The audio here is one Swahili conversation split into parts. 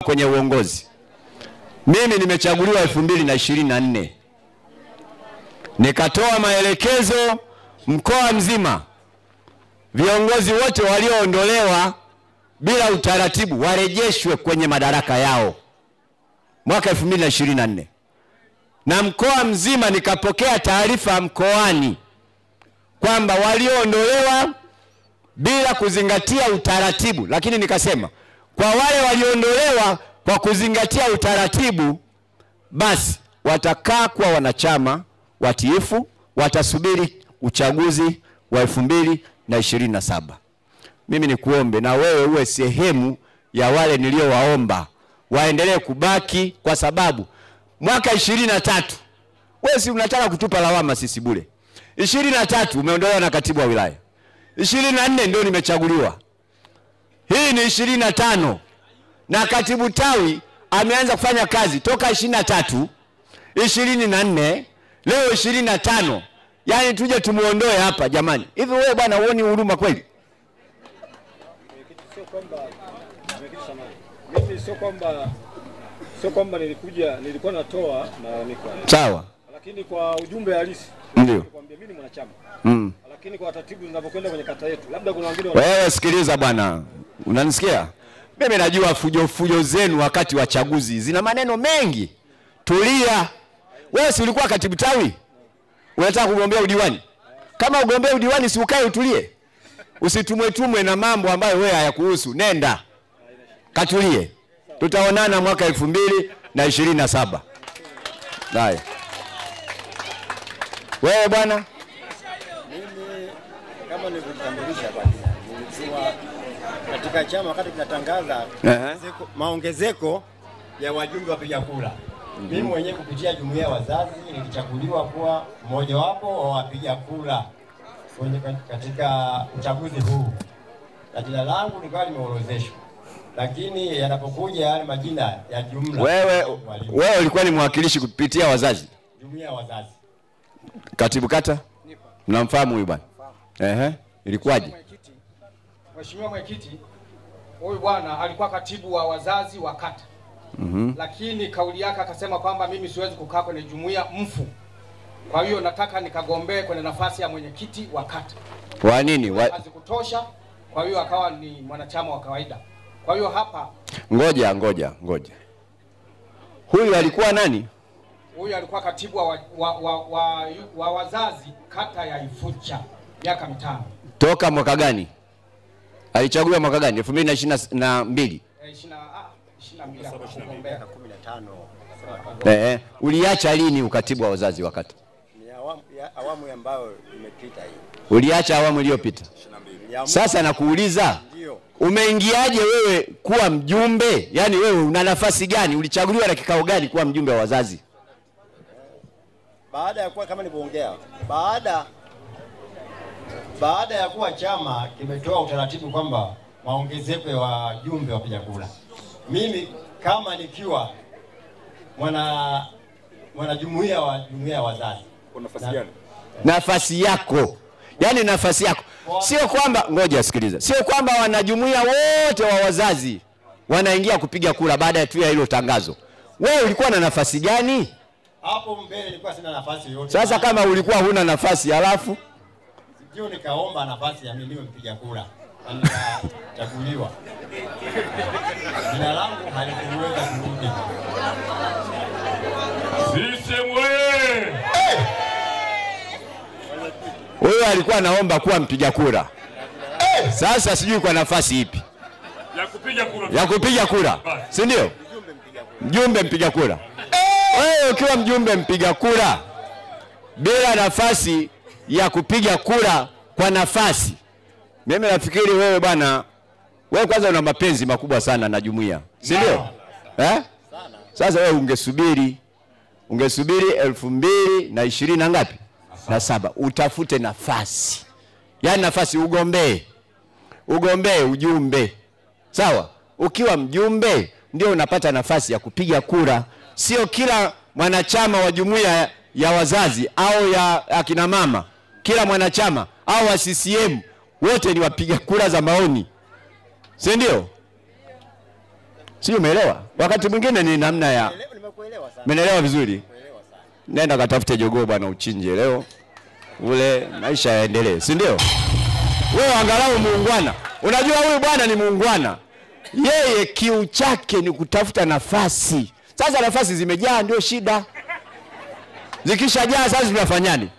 kwenye uongozi. Mimi nimechaguliwa 2024. Nikatoa maelekezo mkoa mzima, viongozi wote walioondolewa bila utaratibu warejeshwe kwenye madaraka yao mwaka 2024. Na mkoa mzima nikapokea taarifa mkoani kwamba walioondolewa bila kuzingatia utaratibu, lakini nikasema kwa wale walioondolewa kwa kuzingatia utaratibu, basi watakaa kwa wanachama watiifu, watasubiri uchaguzi wa 2027. Mimi nikuombe na wewe uwe sehemu ya wale niliowaomba waendelee kubaki, kwa sababu mwaka 23 wewe si unataka kutupa lawama sisi bure. 23 umeondolewa na katibu wa wilaya. 24 ndio nimechaguliwa. Hii ni 25 na katibu tawi ameanza kufanya kazi toka 23, 24, leo 25. Yaani tuje tumuondoe hapa jamani. Hivi wewe bwana uone huruma kweli? Sio kwamba nilikuwa natoa malalamiko. Sawa. Lakini kwa ujumbe halisi ndio nikwambia mimi ni mwanachama. Lakini kwa taratibu zinapokwenda kwenye kata yetu, labda kuna wengine wewe sikiliza bwana. Unanisikia? Mimi najua fujo zenu wakati wa chaguzi zina maneno mengi. Tulia. Wewe si ulikuwa katibu tawi? Unataka kugombea udiwani? Kama ugombea udiwani si ukae utulie. Usitumwe na mambo ambayo wewe hayakuhusu. Nenda. Katulie. Tutaonana mwaka 2027. Haya. Wewe bwana? Mimi kama nilivyotambulisha bwana, nilikuwa katika chama wakati tunatangaza maongezeko ya wajumbe wapiga kura. Mimi mwenyewe kupitia jumuiya ya wazazi nilichaguliwa kuwa mmoja wapo wa wapiga kura katika uchaguzi huu. Na jina langu likawa limeorodheshwa. Lakini yanapokuja yale majina ya jumla, wewe ulikuwa ni mwakilishi kupitia wazazi? Jumuiya ya wazazi. Katibu kata? Mnamfahamu huyu bwana? Ilikuwaje? Mheshimiwa Mwenyekiti, huyu bwana alikuwa katibu wa wazazi wa kata. Lakini kauli yake akasema kwamba mimi siwezi kukaa kwenye jumuiya mfu. Kwa hiyo nataka nikagombee kwenye nafasi ya mwenyekiti wa kata. Kwa nini? Hazikutosha. Kwa hiyo akawa ni mwanachama wa kawaida. Kwa hiyo hapa ngoja. Huyu alikuwa nani? Huyu alikuwa katibu wa wazazi kata ya Ifucha miaka 5. Toka mwaka gani? Alichaguliwa mwaka gani? 2022. 15. Uliacha lini ukatibu wa wazazi wa kata? Ni awamu ambayo imepita hii. Uliacha awamu iliyopita. Sasa nakuuliza, umeingiaje wewe kuwa mjumbe? Yaani wewe una nafasi gani? Ulichaguliwa na kikao gani kuwa mjumbe wa wazazi? Baada ya kuwa kama nilipoongea, baada ya kuwa chama kimetoa utaratibu kwamba maongezeko ya wajumbe wapiga kura. Mimi kama nikiwa mwana jumuiya ya wazazi. Kwa nafasi gani? Nafasi yako. Yaani nafasi yako. Sio kwamba ngoja sikiliza. Sio kwamba wanajumuiya wote wa wazazi wanaingia kupiga kura baada ya tu ya hilo tangazo. Wewe ulikuwa na nafasi gani? Hapo mbele nilikuwa sina nafasi yoyote. Sasa kama ulikuwa huna nafasi alafu ndio nikaomba nafasi ya mimi niwe mpiga kura. Nikachaguliwa. Jina langu halikuweza kurudi. Wewe alikuwa anaomba kuwa mpiga kura. Sasa sijui kwa nafasi ipi? Ya kupiga kura. Si ndio? Mjumbe mpiga kura. Wewe ukiwa mjumbe mpiga kura bila nafasi ya kupiga kura kwa nafasi, mimi nafikiri wewe bwana, wewe kwanza una mapenzi makubwa sana na jumuiya. Si ndio? Sasa wewe ungesubiri 2020 na ngapi? Na 7. Utafute nafasi. Yaani nafasi ugombee ujumbe. Sawa? Ukiwa mjumbe ndio unapata nafasi ya kupiga kura. Sio kila mwanachama wa jumuiya ya wazazi au ya akina mama, kila mwanachama au wa CCM wote ni wapiga kura za maoni. Si ndio? Sio, umeelewa? Wakati mwingine ni namna ya Nimekuelewa sana. Umeelewa vizuri? Nenda katafute jogoo bwana uchinje leo. Ule maisha yaendelee, si ndio? Wewe angalau muungwana. Unajua huyu bwana ni muungwana. Yeye kiu chake ni kutafuta nafasi. Sasa nafasi zimejaa ndio shida. Zikishajaa sasa tunafanyani?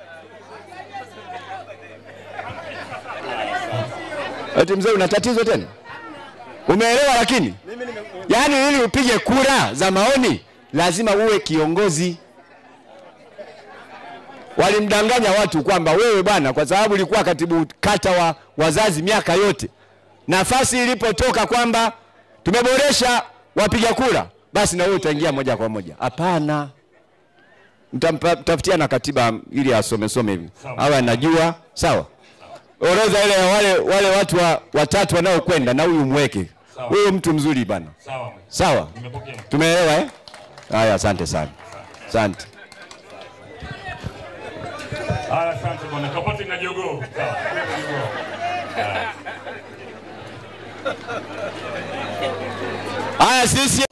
Eti mzee una tatizo tena? Umeelewa lakini? Yaani ili upige kura za maoni lazima uwe kiongozi. Walimdanganya watu kwamba wewe bwana kwa sababu ulikuwa katibu kata wa wazazi miaka yote. Nafasi ilipotoka kwamba tumeboresha wapiga kura, basi na wewe utaingia moja kwa moja. Hapana. Mtafutia na katiba ili asome hivi. Hawa anajua, sawa? Orodha ile ya wale watu watatu wanaokwenda na huyu mweke. Huyu mtu mzuri bana. Sawa. Sawa? Nimepokea. Tumeelewa eh? Haya, asante sana. Asante. Haya, asante bwana. Kapati na jogoo. Sawa. Haya sisi